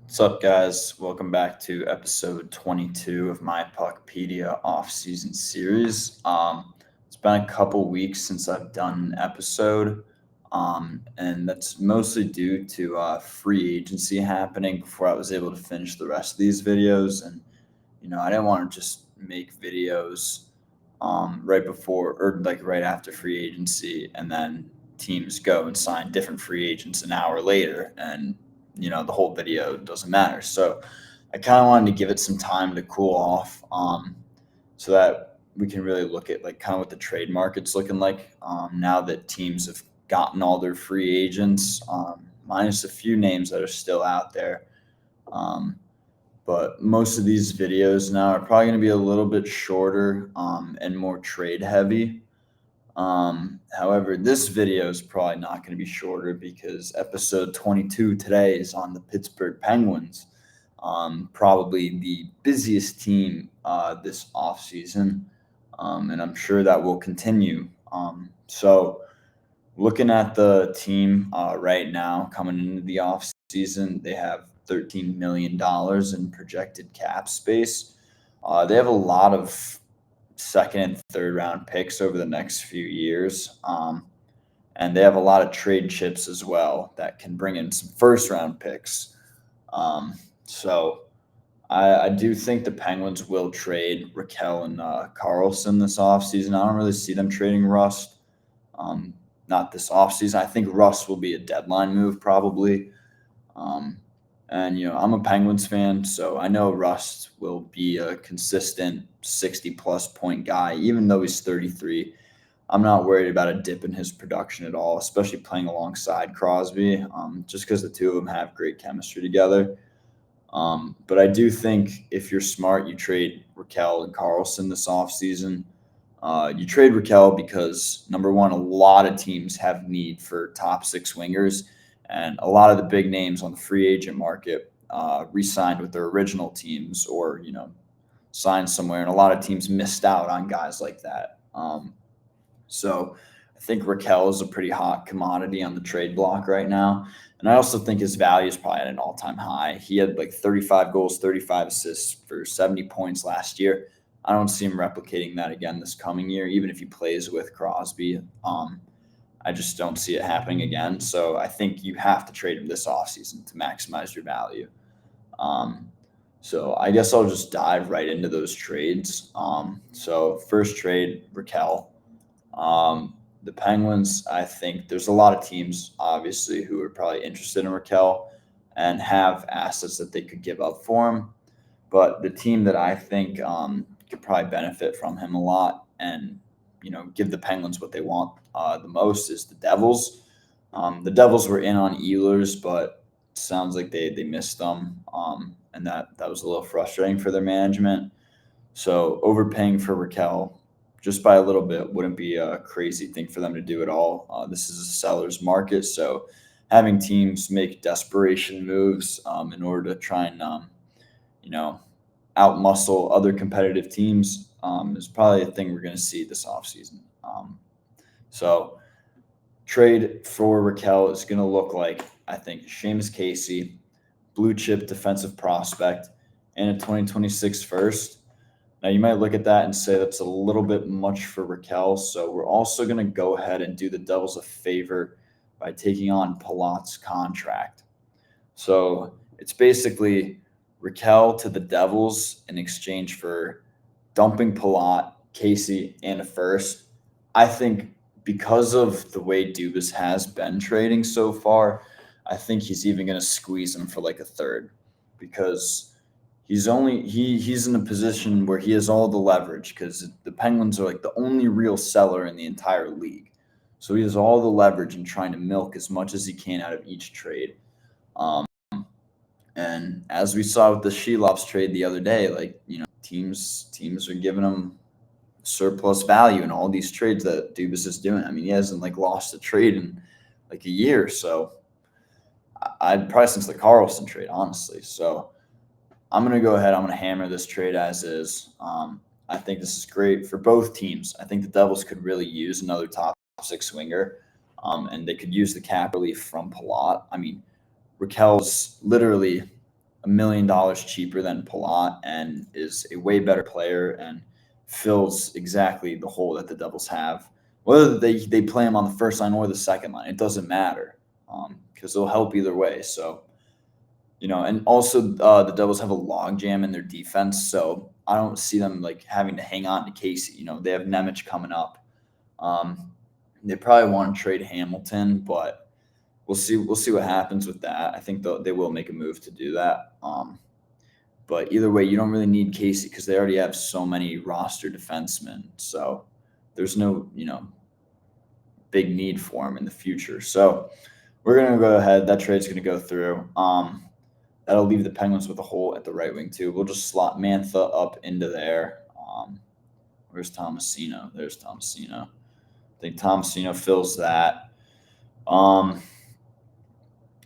What's up, guys? Welcome back to episode 22 of my Puckpedia off-season series. It's been a couple weeks since I've done an episode, and that's mostly due to free agency happening before I was able to finish the rest of these videos. And I didn't want to just make videos right before or like right after free agency, and then teams go and sign different free agents an hour later, and the whole video doesn't matter. So I kind of wanted to give it some time to cool off, so that we can really look at like kind of what the trade market's looking like now that teams have gotten all their free agents, minus a few names that are still out there. Um, but most of these videos now are probably going to be a little bit shorter and more trade heavy. However, this video is probably not going to be shorter because episode 22 today is on the Pittsburgh Penguins, probably the busiest team this offseason, and I'm sure that will continue. So, looking at the team right now coming into the offseason, they have $13 million in projected cap space. They have a lot of second and third round picks over the next few years. And they have a lot of trade chips as well that can bring in some first round picks. So I do think the Penguins will trade Raquel and Carlson this offseason. I don't really see them trading Rust. Not this offseason. I think Rust will be a deadline move probably. Um, and I'm a Penguins fan, so I know Rust will be a consistent 60 plus point guy, even though he's 33. I'm not worried about a dip in his production at all, especially playing alongside Crosby, just because the two of them have great chemistry together. But I do think if you're smart, you trade Raquel and Carlson this offseason. You trade Raquel because, number one, a lot of teams have need for top six wingers, and a lot of the big names on the free agent market re-signed with their original teams or, signed somewhere, and a lot of teams missed out on guys like that. So I think Raquel is a pretty hot commodity on the trade block right now. And I also think his value is probably at an all-time high. He had like 35 goals, 35 assists for 70 points last year. I don't see him replicating that again this coming year, even if he plays with Crosby. I just don't see it happening again. So I think you have to trade him this offseason to maximize your value. Um, so I guess I'll just dive right into those trades. So first trade, Raquel. The Penguins, I think there's a lot of teams, obviously, who are probably interested in Raquel and have assets that they could give up for him. But the team that I think could probably benefit from him a lot and give the Penguins what they want the most is the Devils. The Devils were in on Ehlers, but it sounds like they missed them, and that was a little frustrating for their management. So overpaying for Raquel just by a little bit wouldn't be a crazy thing for them to do at all. This is a seller's market, so having teams make desperation moves in order to try and you know outmuscle other competitive teams is probably a thing we're going to see this offseason. So trade for Raquel is going to look like, I think, Seamus Casey, blue chip defensive prospect, and a 2026 first. Now, you might look at that and say that's a little bit much for Raquel. So we're also going to go ahead and do the Devils a favor by taking on Palat's contract. So it's basically Raquel to the Devils in exchange for dumping Palat, Casey, and a first. I think because of the way Dubas has been trading so far, I think he's even going to squeeze him for like a third because he's in a position where he has all the leverage because the Penguins are like the only real seller in the entire league. So he has all the leverage in trying to milk as much as he can out of each trade. Um, and as we saw with the Shelovs trade the other day, like teams are giving him surplus value in all these trades that Dubas is doing. I mean, he hasn't like lost a trade in like a year, so I'd probably since the Carlson trade, honestly. So I'm gonna go ahead. I'm gonna hammer this trade as is. I think this is great for both teams. I think the Devils could really use another top six winger, and they could use the cap relief from Palat. I mean, Raquel's literally $1 million cheaper than Palat and is a way better player and fills exactly the hole that the Devils have. Whether they play him on the first line or the second line, it doesn't matter because it'll help either way. So, and also the Devils have a logjam in their defense, so I don't see them like having to hang on to Casey. They have Nemec coming up. They probably want to trade Hamilton, but we'll see. We'll see what happens with that. I think they will make a move to do that. But either way, you don't really need Casey because they already have so many roster defensemen. So there's no, big need for him in the future. So we're going to go ahead. That trade's going to go through. That'll leave the Penguins with a hole at the right wing too. We'll just slot Mantha up into there. Where's Tomasino? There's Tomasino. I think Tomasino fills that. And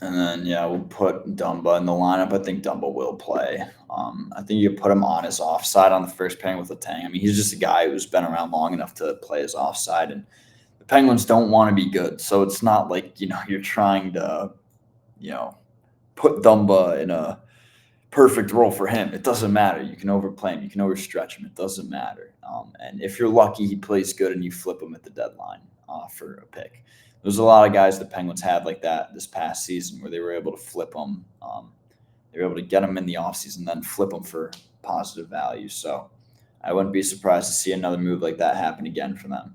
then, we'll put Dumba in the lineup. I think Dumba will play. I think you put him on his offside on the first pairing with Letang. I mean, he's just a guy who's been around long enough to play his offside. And the Penguins don't want to be good. So it's not like, you're trying to, put Dumba in a perfect role for him. It doesn't matter. You can overplay him. You can overstretch him. It doesn't matter. And if you're lucky, he plays good and you flip him at the deadline for a pick. There's a lot of guys the Penguins had like that this past season where they were able to flip them. They were able to get them in the offseason, then flip them for positive value. So I wouldn't be surprised to see another move like that happen again for them.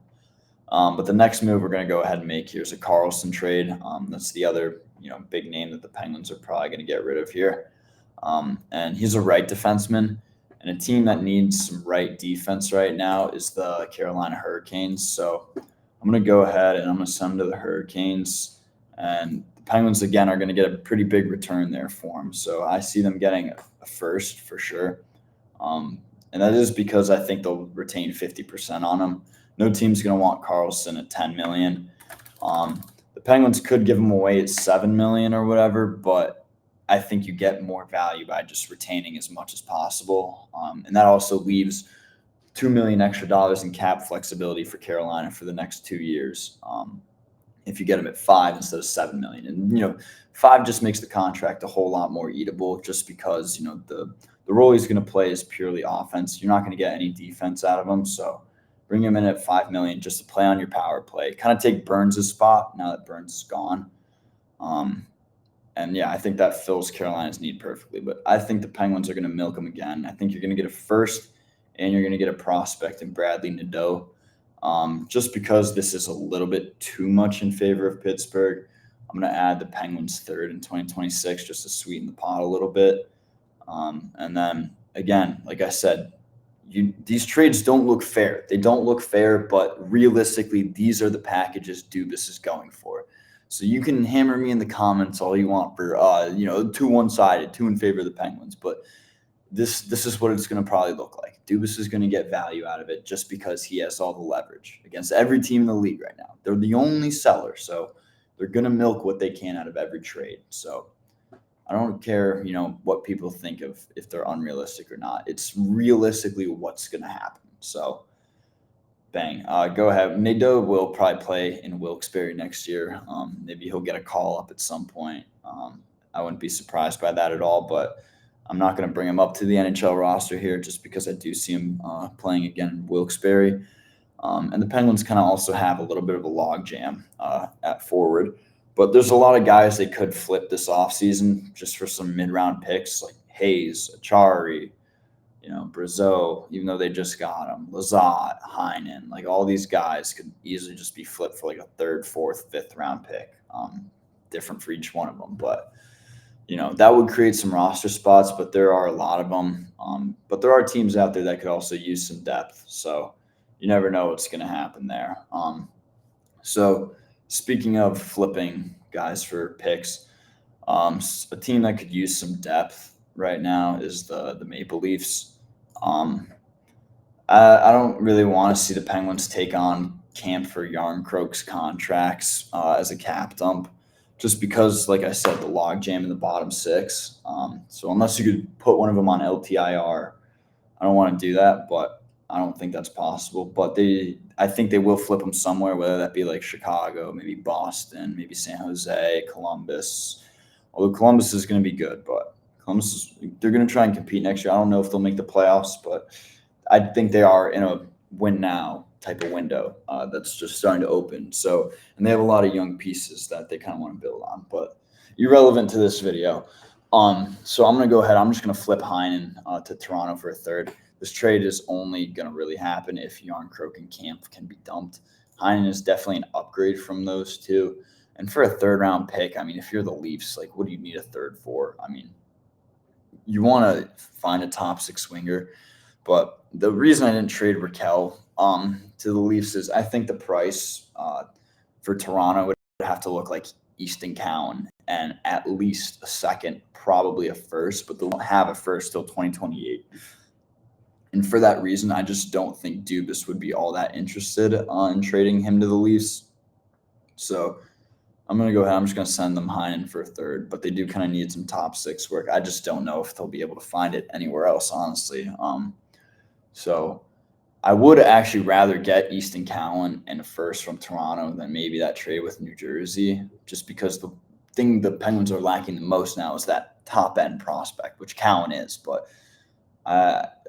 But the next move we're going to go ahead and make here is a Carlson trade. That's the other big name that the Penguins are probably going to get rid of here. And he's a right defenseman. And a team that needs some right defense right now is the Carolina Hurricanes. So I'm going to go ahead and I'm going to send him to the Hurricanes. And the Penguins, again, are going to get a pretty big return there for him. So I see them getting a first for sure. And that is because I think they'll retain 50% on him. No team's going to want Carlson at $10 million. The Penguins could give him away at $7 million or whatever, but I think you get more value by just retaining as much as possible. And that also leaves $2 million extra dollars in cap flexibility for Carolina for the next 2 years. If you get them at $5 million instead of $7 million, and $5 million just makes the contract a whole lot more eatable, just because the role he's going to play is purely offense. You're not going to get any defense out of him, so bring him in at $5 million just to play on your power play. Kind of take Burns' spot now that Burns is gone. And I think that fills Carolina's need perfectly. But I think the Penguins are going to milk him again. I think you're going to get a first and you're going to get a prospect in Bradley Nadeau. Just because this is a little bit too much in favor of Pittsburgh, I'm going to add the Penguins third in 2026 just to sweeten the pot a little bit. And then, again, like I said, these trades don't look fair. They don't look fair, but realistically, these are the packages Dubas is going for. So you can hammer me in the comments all you want for, 2 one-sided, 2 in favor of the Penguins. But this is what it's going to probably look like. Dubas is going to get value out of it just because he has all the leverage against every team in the league right now. They're the only seller, so they're going to milk what they can out of every trade. So I don't care, what people think of if they're unrealistic or not. It's realistically what's going to happen. So bang. Go ahead. Nadeau will probably play in Wilkes-Barre next year. Maybe he'll get a call up at some point. I wouldn't be surprised by that at all, but I'm not going to bring him up to the NHL roster here just because I do see him playing again in Wilkes-Barre. And the Penguins kind of also have a little bit of a logjam at forward. But there's a lot of guys they could flip this offseason just for some mid-round picks like Hayes, Achari, Brazeau, even though they just got him, Lazat, Heinen, like all these guys could easily just be flipped for like a 3rd, 4th, 5th round pick, different for each one of them. But, that would create some roster spots, but there are a lot of them. But there are teams out there that could also use some depth. So you never know what's going to happen there. So speaking of flipping guys for picks, a team that could use some depth right now is the Maple Leafs. I don't really want to see the Penguins take on Kampfer Yarncroke's contracts as a cap dump, just because, like I said, the logjam in the bottom 6. So unless you could put one of them on LTIR, I don't want to do that, but I don't think that's possible. But I think they will flip them somewhere, whether that be like Chicago, maybe Boston, maybe San Jose, Columbus. Although Columbus is going to be good, but Columbus, they're going to try and compete next year. I don't know if they'll make the playoffs, but I think they are in a win now type of window that's just starting to open. So, and they have a lot of young pieces that they kind of want to build on. But irrelevant to this video. So I'm going to go ahead. I'm just going to flip Heinen to Toronto for a third. This trade is only going to really happen if Yarncroke and Camp can be dumped. Heinen is definitely an upgrade from those two. And for a third round pick, I mean, if you're the Leafs, like, what do you need a third for? I mean, you want to find a top six winger. But the reason I didn't trade Raquel to the Leafs is I think the price for Toronto would have to look like Easton Cowan and at least a second, probably a first, but they won't have a first till 2028. And for that reason, I just don't think Dubas would be all that interested in trading him to the Leafs. So I'm going to go ahead. I'm just going to send them Heinen for a third, but they do kind of need some top six work. I just don't know if they'll be able to find it anywhere else, honestly. So I would actually rather get Easton Cowan and a first from Toronto than maybe that trade with New Jersey, just because the thing the Penguins are lacking the most now is that top-end prospect, which Cowan is. But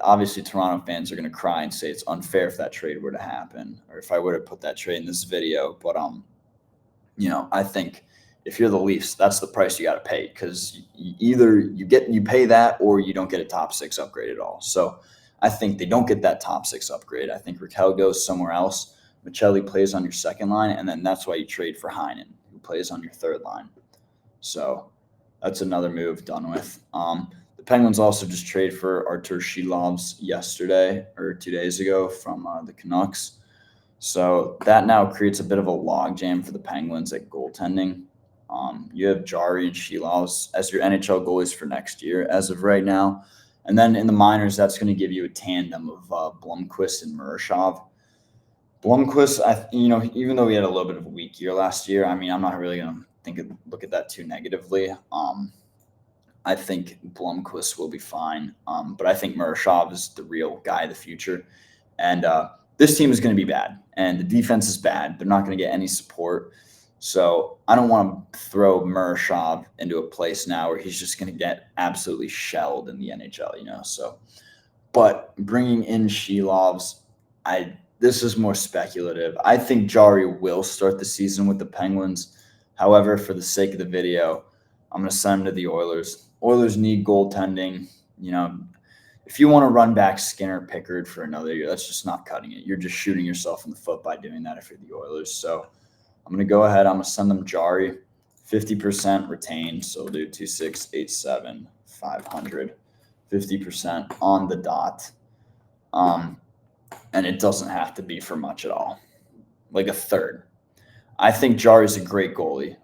obviously Toronto fans are going to cry and say it's unfair if that trade were to happen, or if I would have put that trade in this video. But I think if you're the Leafs, that's the price you got to pay, because either you pay that or you don't get a top six upgrade at all. So I think they don't get that top six upgrade. I think Raquel goes somewhere else. Michelli plays on your second line, and then that's why you trade for Heinen, who plays on your third line. So that's another move done with. The Penguins also just traded for Artur Shilovs yesterday or 2 days ago from the Canucks. So that now creates a bit of a logjam for the Penguins at goaltending. You have Jari and Shilovs as your NHL goalies for next year as of right now. And then in the minors, that's going to give you a tandem of Blomqvist and Murashov. Blomqvist, even though he had a little bit of a weak year last year, I mean, I'm not really going to look at that too negatively. I think Blomqvist will be fine, but I think Murashov is the real guy of the future. And this team is going to be bad, and the defense is bad. They're not going to get any support. So I don't want to throw Murashov into a place now where he's just going to get absolutely shelled in the NHL, So, but bringing in Shilovs, this is more speculative. I think Jari will start the season with the Penguins. However, for the sake of the video, I'm going to send him to the Oilers. Oilers need goaltending. If you want to run back Skinner Pickard for another year, that's just not cutting it. You're just shooting yourself in the foot by doing that if you're the Oilers. So I'm going to go ahead. I'm going to send them Jari, 50% retained. So we'll do 2687 500, 50% on the dot. And it doesn't have to be for much at all, like a third. I think Jari's a great goalie.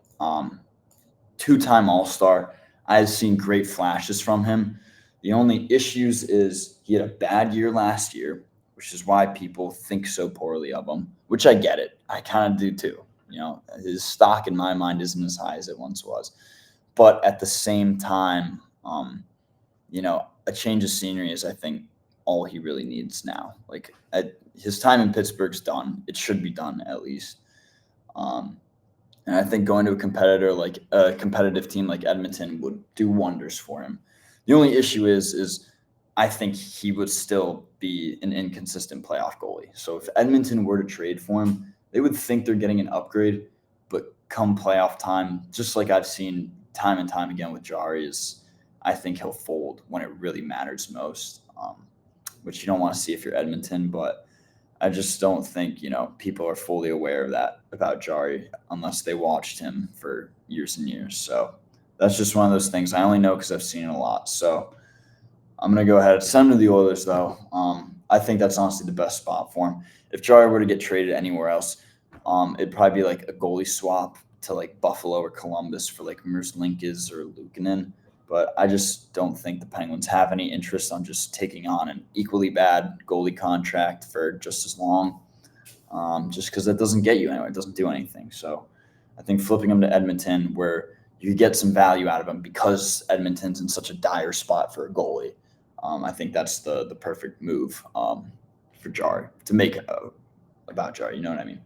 Two-time All-Star. I've seen great flashes from him. The only issues is he had a bad year last year, which is why people think so poorly of him, which I get it. I kind of do too. His stock in my mind isn't as high as it once was. But at the same time, a change of scenery is, I think, all he really needs now. Like, his time in Pittsburgh's done. It should be done at least. And I think going to a competitive team like Edmonton would do wonders for him. The only issue is I think he would still be an inconsistent playoff goalie. So if Edmonton were to trade for him, they would think they're getting an upgrade, but come playoff time, just like I've seen time and time again with Jari, I think he'll fold when it really matters most, which you don't want to see if you're Edmonton, but I just don't think, people are fully aware of that about Jari unless they watched him for years and years. So that's just one of those things. I only know because I've seen it a lot. So I'm going to go ahead and send him to the Oilers, though. I think that's honestly the best spot for him. If Jari were to get traded anywhere else, it'd probably be like a goalie swap to like Buffalo or Columbus for like Merzlikins or Luukkonen. But I just don't think the Penguins have any interest on just taking on an equally bad goalie contract for just as long, just because it doesn't get you anywhere. It doesn't do anything. So I think flipping him to Edmonton, where you get some value out of him because Edmonton's in such a dire spot for a goalie, I think that's the perfect move for Jari to make about Jari. You know what I mean?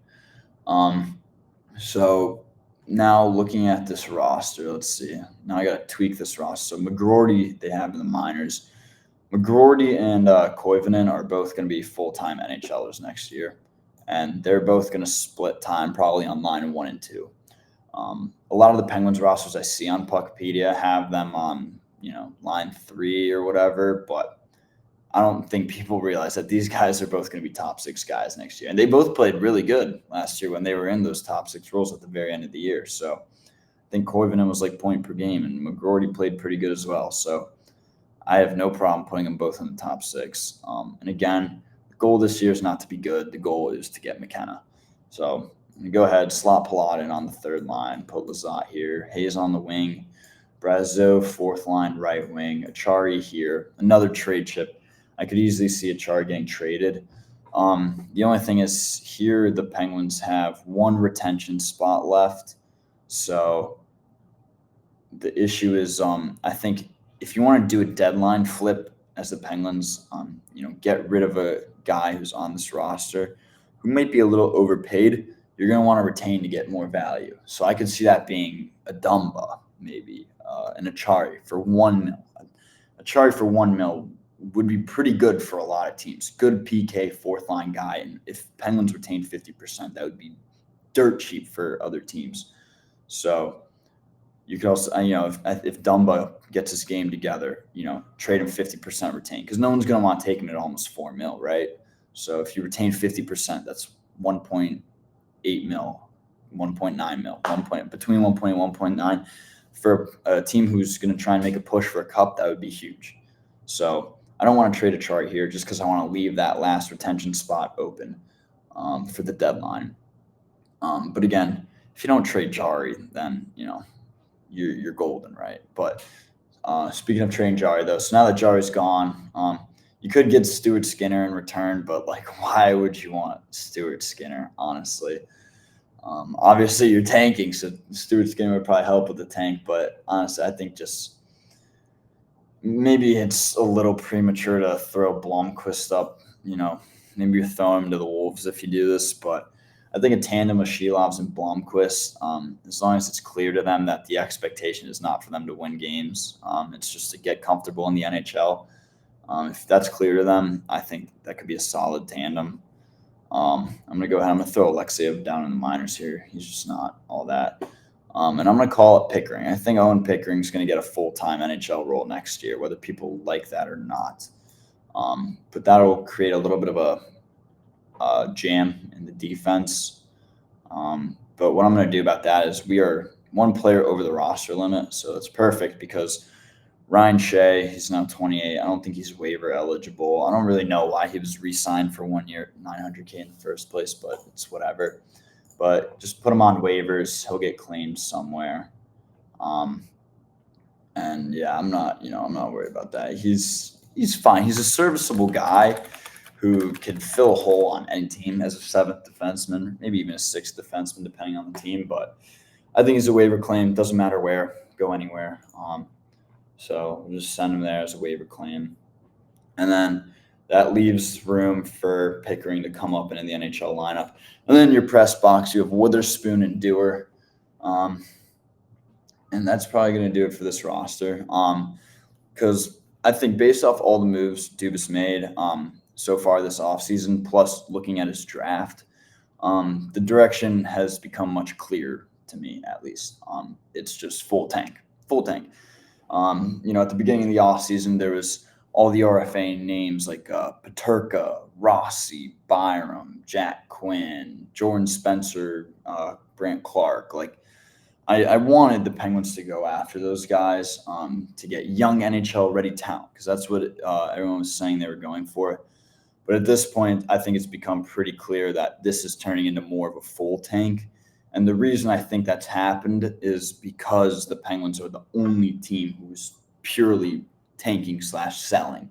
So Now looking at this roster, let's see. Now I got to tweak this roster. So McGroarty, they have in the minors. McGroarty and Koivunen are both going to be full-time NHLers next year, and they're both going to split time probably on line 1 and 2. A lot of the Penguins rosters I see on Puckpedia have them on, line 3 or whatever, but I don't think people realize that these guys are both going to be top 6 guys next year. And they both played really good last year when they were in those top 6 roles at the very end of the year. So I think Koivunen was like point per game, and McGroarty played pretty good as well. So I have no problem putting them both in the top 6. And again, the goal this year is not to be good. The goal is to get McKenna. So go ahead, slot Paladin on the third line, put Lizotte here, Hayes on the wing, Brazeau, fourth line, right wing, Achari here, another trade chip. I could easily see Achari getting traded. The only thing is here the Penguins have one retention spot left. So the issue is I think if you want to do a deadline flip as the Penguins, get rid of a guy who's on this roster who might be a little overpaid, you're going to want to retain to get more value. So I could see that being a Dumba, maybe, and Achari for $1 million would be pretty good for a lot of teams. Good PK fourth line guy, and if Penguins retain 50%, that would be dirt cheap for other teams. So you could also, if Dumba gets his game together, trade him 50% retain, because no one's going to want to take him at almost $4 million, right? So if you retain 50%, that's 1.8 mil, 1.9 mil, between 1.8 and 1.9 for a team who's going to try and make a push for a cup. That would be huge. So I don't want to trade a chart here just because I want to leave that last retention spot open for the deadline. But again, if you don't trade Jari, then you're golden, right? But speaking of trading Jari, though, so now that Jari's gone, you could get Stuart Skinner in return, but why would you want Stuart Skinner? Honestly, obviously you're tanking, so Stuart Skinner would probably help with the tank. But honestly, I think just maybe it's a little premature to throw Blomqvist up. Maybe you're throwing him to the Wolves if you do this, but I think a tandem of Shelovs and Blomqvist, as long as it's clear to them that the expectation is not for them to win games, it's just to get comfortable in the NHL. If that's clear to them, I think that could be a solid tandem. I'm going to go ahead. I'm going to throw Alexeyev down in the minors here. He's just not all that. And I'm going to call it Pickering. I think Owen Pickering is going to get a full-time NHL role next year, whether people like that or not. But that'll create a little bit of a jam in the defense. But what I'm going to do about that is we are one player over the roster limit, so it's perfect because Ryan Shea, he's now 28. I don't think he's waiver eligible. I don't really know why he was re-signed for 1 year, $900K in the first place, but it's whatever. But just put him on waivers. He'll get claimed somewhere. And yeah, I'm not worried about that. He's fine. He's a serviceable guy who can fill a hole on any team as a 7th defenseman, maybe even a 6th defenseman, depending on the team. But I think he's a waiver claim. Doesn't matter where, go anywhere. So we'll just send him there as a waiver claim. And then that leaves room for Pickering to come up and in the NHL lineup. And then your press box, you have Witherspoon and Dewar. And that's probably going to do it for this roster. Because I think based off all the moves Dubas made so far this offseason, plus looking at his draft, the direction has become much clearer to me, at least. It's just full tank. At the beginning of the offseason, there was all the RFA names like Peterka, Rossi, Byram, Jack Quinn, Jordan Spencer, Brant Clark. I wanted the Penguins to go after those guys to get young NHL-ready talent because that's what everyone was saying they were going for. But at this point, I think it's become pretty clear that this is turning into more of a full tank. And the reason I think that's happened is because the Penguins are the only team who's purely tanking/selling.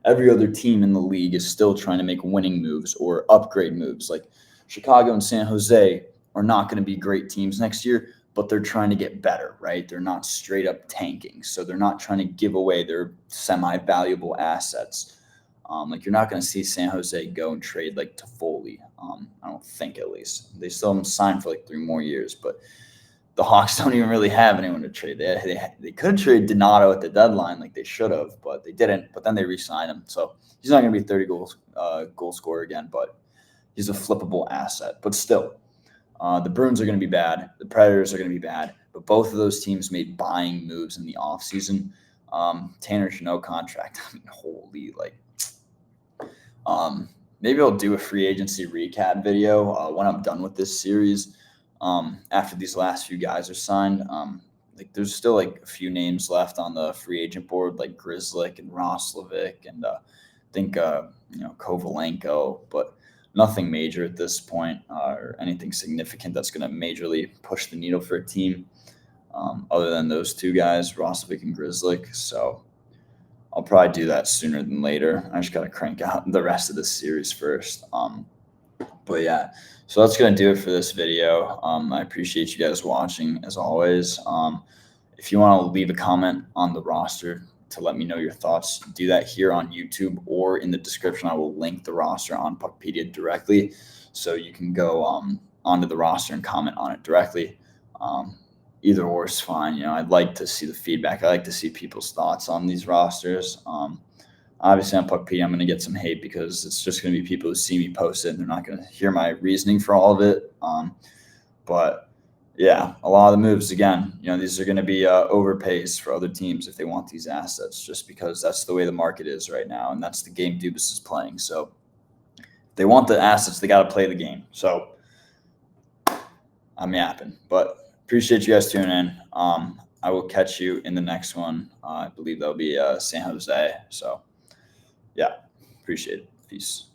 Every other team in the league is still trying to make winning moves or upgrade moves. Like Chicago and San Jose are not going to be great teams next year, but they're trying to get better, right? They're not straight up tanking. So they're not trying to give away their semi-valuable assets. You're not going to see San Jose go and trade Toffoli. I don't think, at least. They still haven't signed for 3 more years, but the Hawks don't even really have anyone to trade. They could have traded Donato at the deadline like they should have, but they didn't. But then they re-signed him, so he's not going to be a 30 goal scorer again. But he's a flippable asset. But still, the Bruins are going to be bad. The Predators are going to be bad. But both of those teams made buying moves in the offseason. Tanner Jeannot contract. I mean, holy, like, maybe I'll do a free agency recap video when I'm done with this series. After these last few guys are signed, like there's still like a few names left on the free agent board, like Grzelcyk and Roslovic, and I think Kovalenko, but nothing major at this point or anything significant that's going to majorly push the needle for a team. Other than those two guys, Roslovic and Grzelcyk. So I'll probably do that sooner than later. I just got to crank out the rest of this series first. But yeah, so that's going to do it for this video. I appreciate you guys watching as always. If you want to leave a comment on the roster to let me know your thoughts, do that here on YouTube or in the description. I will link the roster on Puckpedia directly, so you can go onto the roster and comment on it directly. Either or is fine. I'd like to see the feedback. I like to see people's thoughts on these rosters. Obviously, on Puckpedia, I'm going to get some hate because it's just going to be people who see me post it and they're not going to hear my reasoning for all of it. But yeah, a lot of the moves, again, these are going to be overpays for other teams if they want these assets, just because that's the way the market is right now, and that's the game Dubas is playing. So if they want the assets, they got to play the game. So I'm yapping, but appreciate you guys tuning in. I will catch you in the next one. I believe that'll be San Jose. So yeah, appreciate it. Peace.